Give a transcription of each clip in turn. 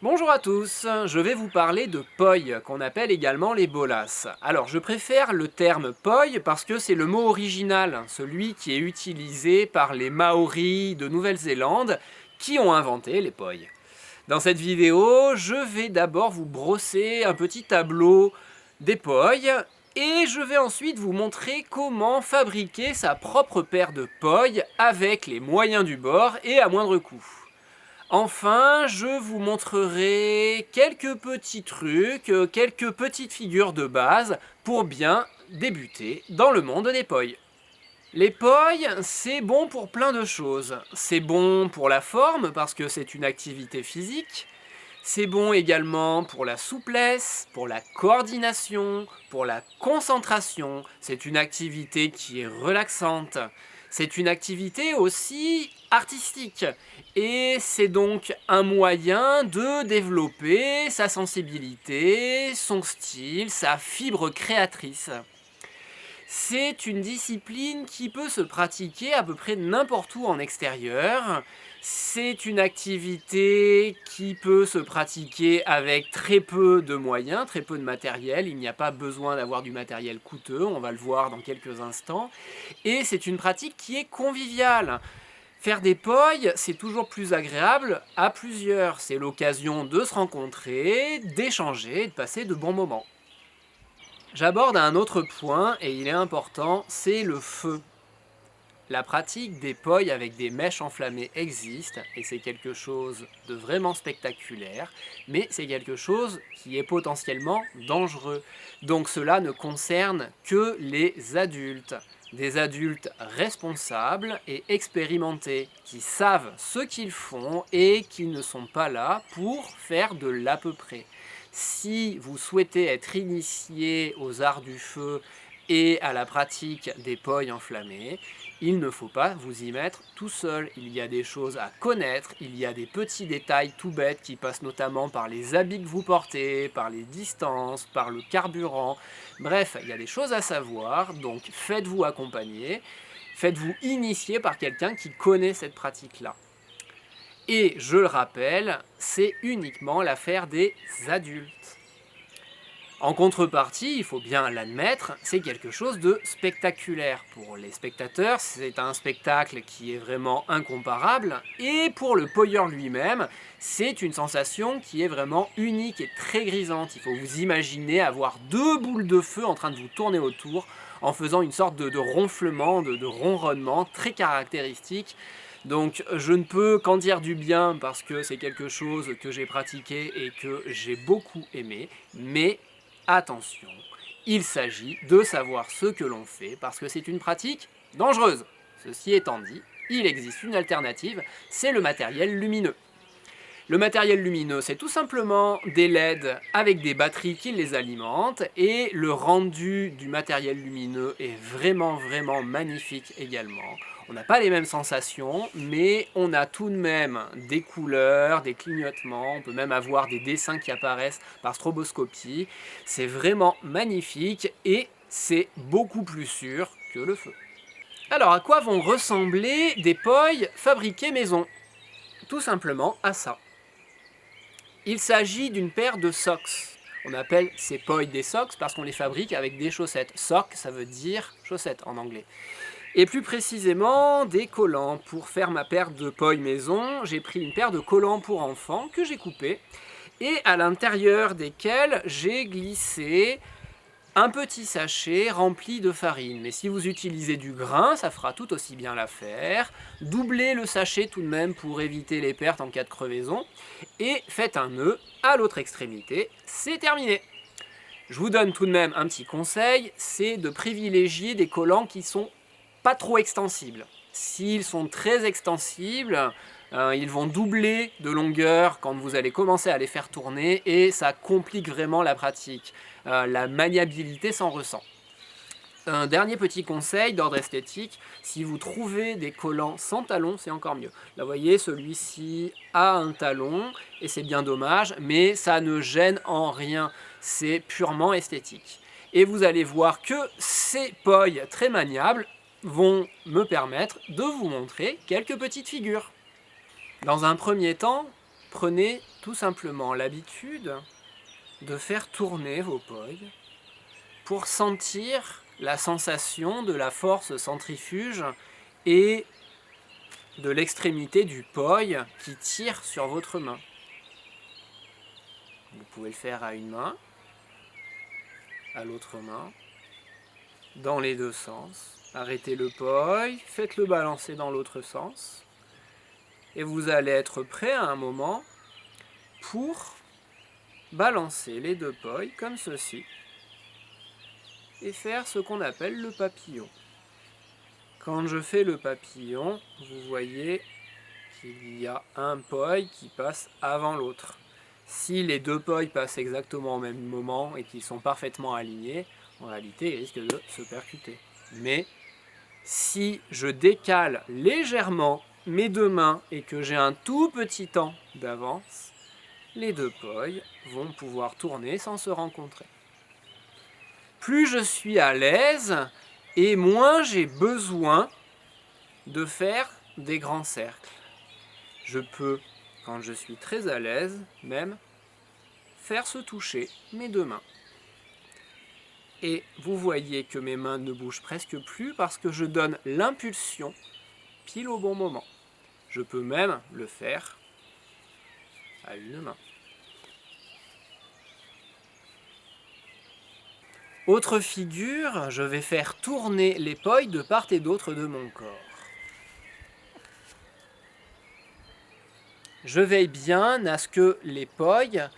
Bonjour à tous, je vais vous parler de poy, qu'on appelle également les bolas. Alors je préfère le terme poy parce que c'est le mot original, celui qui est utilisé par les Maoris de Nouvelle-Zélande qui ont inventé les poy. Dans cette vidéo, je vais d'abord vous brosser un petit tableau des poy et je vais ensuite vous montrer comment fabriquer sa propre paire de poy avec les moyens du bord et à moindre coût. Enfin, je vous montrerai quelques petits trucs, quelques petites figures de base pour bien débuter dans le monde des poy. Les poy, c'est bon pour plein de choses. C'est bon pour la forme parce que c'est une activité physique. C'est bon également pour la souplesse, pour la coordination, pour la concentration. C'est une activité qui est relaxante. C'est une activité aussi artistique et c'est donc un moyen de développer sa sensibilité, son style, sa fibre créatrice. C'est une discipline qui peut se pratiquer à peu près n'importe où en extérieur. C'est une activité qui peut se pratiquer avec très peu de moyens, très peu de matériel. Il n'y a pas besoin d'avoir du matériel coûteux, on va le voir dans quelques instants. Et c'est une pratique qui est conviviale. Faire des poy, c'est toujours plus agréable à plusieurs. C'est l'occasion de se rencontrer, d'échanger et de passer de bons moments. J'aborde un autre point, et il est important, c'est le feu. La pratique des poy avec des mèches enflammées existe, et c'est quelque chose de vraiment spectaculaire, mais c'est quelque chose qui est potentiellement dangereux. Donc cela ne concerne que les adultes. Des adultes responsables et expérimentés, qui savent ce qu'ils font et qui ne sont pas là pour faire de l'à peu près. Si vous souhaitez être initié aux arts du feu et à la pratique des poy enflammés, il ne faut pas vous y mettre tout seul. Il y a des choses à connaître, il y a des petits détails tout bêtes qui passent notamment par les habits que vous portez, par les distances, par le carburant. Bref, il y a des choses à savoir, donc faites-vous accompagner, faites-vous initier par quelqu'un qui connaît cette pratique-là. Et je le rappelle, c'est uniquement l'affaire des adultes. En contrepartie, il faut bien l'admettre, c'est quelque chose de spectaculaire. Pour les spectateurs, c'est un spectacle qui est vraiment incomparable. Et pour le poyeur lui-même, c'est une sensation qui est vraiment unique et très grisante. Il faut vous imaginer avoir deux boules de feu en train de vous tourner autour en faisant une sorte de ronflement, de ronronnement très caractéristique. Donc je ne peux qu'en dire du bien parce que c'est quelque chose que j'ai pratiqué et que j'ai beaucoup aimé, mais attention, il s'agit de savoir ce que l'on fait parce que c'est une pratique dangereuse. Ceci étant dit, il existe une alternative, c'est le matériel lumineux. Le matériel lumineux, c'est tout simplement des LED avec des batteries qui les alimentent et le rendu du matériel lumineux est vraiment magnifique également. On n'a pas les mêmes sensations, mais on a tout de même des couleurs, des clignotements, on peut même avoir des dessins qui apparaissent par stroboscopie. C'est vraiment magnifique et c'est beaucoup plus sûr que le feu. Alors, à quoi vont ressembler des poils fabriqués maison? Tout simplement à ça. Il s'agit d'une paire de socks. On appelle ces poils des socks parce qu'on les fabrique avec des chaussettes. Sock, ça veut dire chaussettes en anglais. Et plus précisément, des collants. Pour faire ma paire de poils maison, j'ai pris une paire de collants pour enfants que j'ai coupés et à l'intérieur desquels j'ai glissé un petit sachet rempli de farine. Mais si vous utilisez du grain, ça fera tout aussi bien l'affaire. Doublez le sachet tout de même pour éviter les pertes en cas de crevaison. Et faites un nœud à l'autre extrémité. C'est terminé. Je vous donne tout de même un petit conseil, c'est de privilégier des collants qui sont pas trop extensibles. S'ils sont très extensibles, ils vont doubler de longueur quand vous allez commencer à les faire tourner et ça complique vraiment la pratique. La maniabilité s'en ressent. Un dernier petit conseil d'ordre esthétique, si vous trouvez des collants sans talon, c'est encore mieux. Là, vous voyez, celui-ci a un talon, et c'est bien dommage, mais ça ne gêne en rien, c'est purement esthétique. Et vous allez voir que ces poils très maniables vont me permettre de vous montrer quelques petites figures. Dans un premier temps, prenez tout simplement l'habitude de faire tourner vos poils pour sentir la sensation de la force centrifuge et de l'extrémité du poil qui tire sur votre main. Vous pouvez le faire à une main, à l'autre main, dans les deux sens. Arrêtez le poil, faites-le balancer dans l'autre sens et vous allez être prêt à un moment pour balancer les deux poils comme ceci et faire ce qu'on appelle le papillon. Quand je fais le papillon, vous voyez qu'il y a un poil qui passe avant l'autre. Si les deux poils passent exactement au même moment et qu'ils sont parfaitement alignés, en réalité, ils risquent de se percuter. Mais si je décale légèrement mes deux mains et que j'ai un tout petit temps d'avance, les deux poils vont pouvoir tourner sans se rencontrer. Plus je suis à l'aise et moins j'ai besoin de faire des grands cercles. Je peux, quand je suis très à l'aise, même faire se toucher mes deux mains. Et vous voyez que mes mains ne bougent presque plus parce que je donne l'impulsion pile au bon moment. Je peux même le faire à une main. Autre figure, je vais faire tourner les poils de part et d'autre de mon corps. Je veille bien à ce que les poils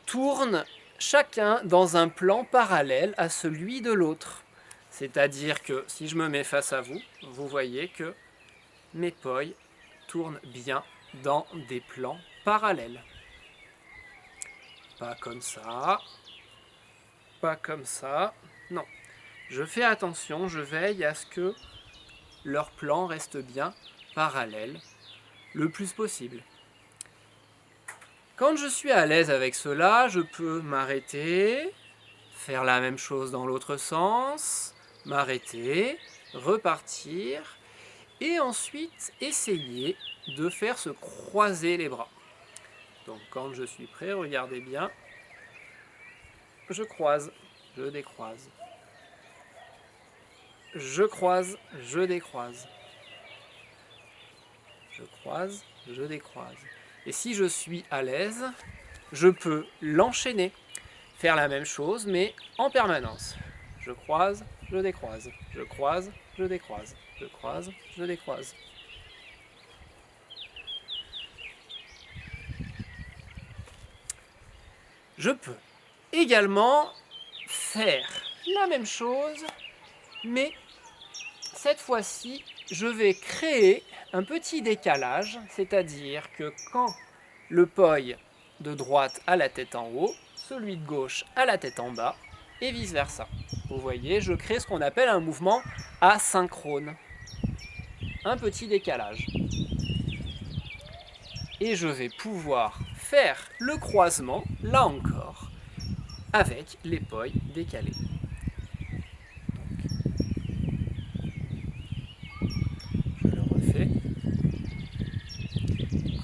tournent chacun dans un plan parallèle à celui de l'autre. C'est-à-dire que si je me mets face à vous, vous voyez que mes poils tournent bien dans des plans parallèles. Pas comme ça. Pas comme ça, non. Je fais attention, je veille à ce que leur plan reste bien parallèle le plus possible. Quand je suis à l'aise avec cela, je peux m'arrêter, faire la même chose dans l'autre sens, m'arrêter, repartir, et ensuite essayer de faire se croiser les bras. Donc quand je suis prêt, regardez bien. Je croise, je décroise. Je croise, je décroise. Je croise, je décroise. Et si je suis à l'aise, je peux l'enchaîner, faire la même chose, mais en permanence. Je croise, je décroise. Je croise, je décroise. Je croise, je décroise. Je peux également faire la même chose, mais cette fois-ci, je vais créer un petit décalage, c'est-à-dire que quand le poil de droite a la tête en haut, celui de gauche a la tête en bas, et vice-versa. Vous voyez, je crée ce qu'on appelle un mouvement asynchrone, un petit décalage. Et je vais pouvoir faire le croisement, là encore, avec les poils décalés.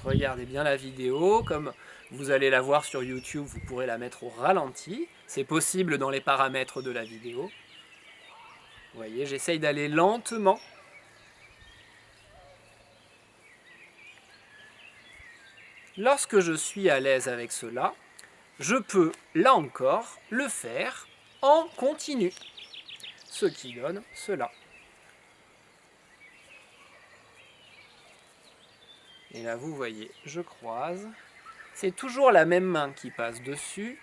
regardez bien la vidéo, comme vous allez la voir sur YouTube, vous pourrez la mettre au ralenti. C'est possible dans les paramètres de la vidéo. Vous voyez, j'essaye d'aller lentement. Lorsque je suis à l'aise avec cela, je peux, là encore, le faire en continu. Ce qui donne cela. Et là, vous voyez, je croise. C'est toujours la même main qui passe dessus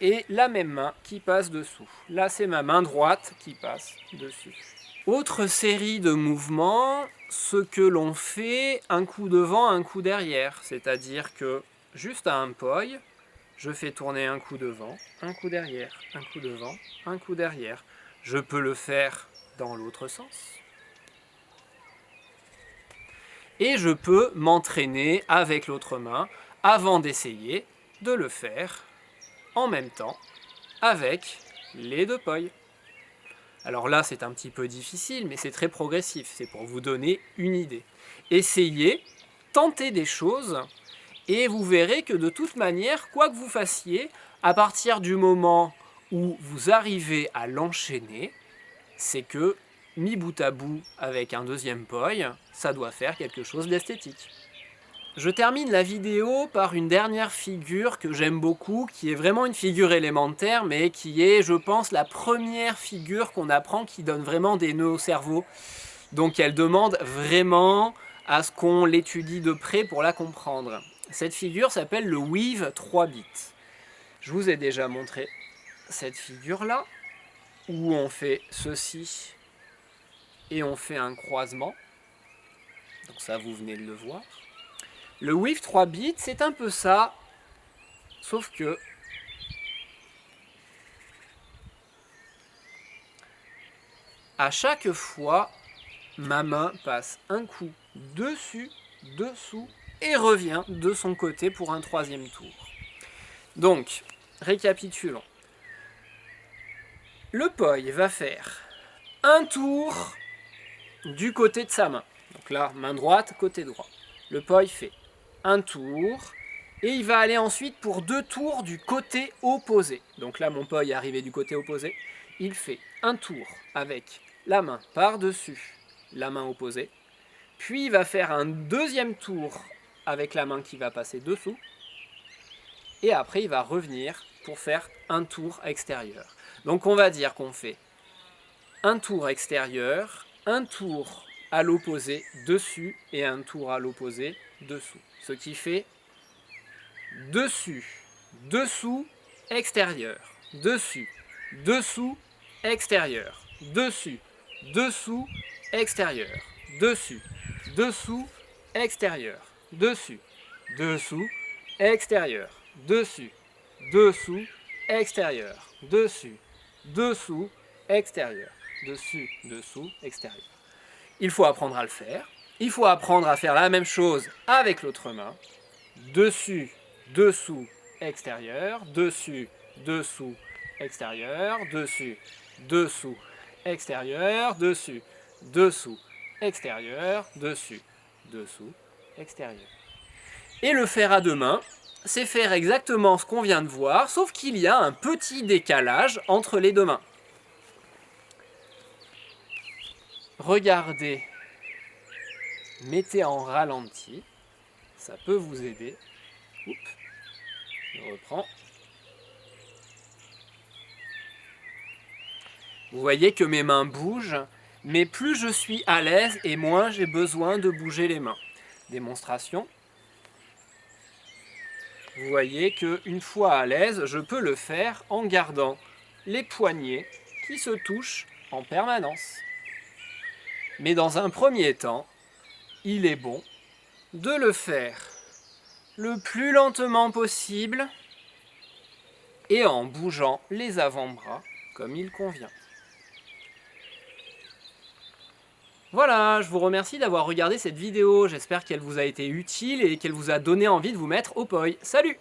et la même main qui passe dessous. Là, c'est ma main droite qui passe dessus. Autre série de mouvements, ce que l'on fait un coup devant, un coup derrière. C'est-à-dire que, juste à un poi, je fais tourner un coup devant, un coup derrière, un coup devant, un coup derrière. Je peux le faire dans l'autre sens. Et je peux m'entraîner avec l'autre main avant d'essayer de le faire en même temps avec les deux pois. Alors là, c'est un petit peu difficile, mais c'est très progressif. C'est pour vous donner une idée. Essayez, tentez des choses, et vous verrez que de toute manière, quoi que vous fassiez, à partir du moment où vous arrivez à l'enchaîner, c'est que mis bout à bout avec un deuxième poi, ça doit faire quelque chose d'esthétique. Je termine la vidéo par une dernière figure que j'aime beaucoup, qui est vraiment une figure élémentaire, mais qui est, je pense, la première figure qu'on apprend qui donne vraiment des nœuds au cerveau. Donc elle demande vraiment à ce qu'on l'étudie de près pour la comprendre. Cette figure s'appelle le weave 3 bits. Je vous ai déjà montré cette figure-là, où on fait ceci et on fait un croisement. Donc ça, vous venez de le voir. Le weave 3 bits, c'est un peu ça, sauf que à chaque fois, ma main passe un coup dessus, dessous, et revient de son côté pour un troisième tour. Donc, récapitulons. Le poi va faire un tour du côté de sa main. Donc là, main droite, côté droit. Le poi fait un tour, et il va aller ensuite pour 2 tours du côté opposé. Donc là, mon poi est arrivé du côté opposé. Il fait un tour avec la main par-dessus la main opposée, puis il va faire un deuxième tour avec la main qui va passer dessous, et après il va revenir pour faire un tour extérieur. Donc on va dire qu'on fait un tour extérieur, un tour à l'opposé dessus et un tour à l'opposé dessous. Ce qui fait dessus, dessous, extérieur, dessus, dessous, extérieur, dessus, dessous, extérieur, dessus, dessous, extérieur, dessus, dessous, extérieur, dessus, dessous, extérieur, dessus, dessous, extérieur, dessus, dessous, extérieur. Il faut apprendre à le faire. Il faut apprendre à faire la même chose avec l'autre main. Dessus, dessous, extérieur, dessus, dessous, extérieur, dessus, dessous, extérieur, dessus, dessous, extérieur, dessus, dessous, extérieur. Et le faire à deux mains, c'est faire exactement ce qu'on vient de voir, sauf qu'il y a un petit décalage entre les deux mains. Regardez, mettez en ralenti, ça peut vous aider. Oups, je reprends. Vous voyez que mes mains bougent, mais plus je suis à l'aise et moins j'ai besoin de bouger les mains. Démonstration. Vous voyez qu'une fois à l'aise, je peux le faire en gardant les poignets qui se touchent en permanence. Mais dans un premier temps, il est bon de le faire le plus lentement possible et en bougeant les avant-bras comme il convient. Voilà, je vous remercie d'avoir regardé cette vidéo, j'espère qu'elle vous a été utile et qu'elle vous a donné envie de vous mettre au poi. Salut!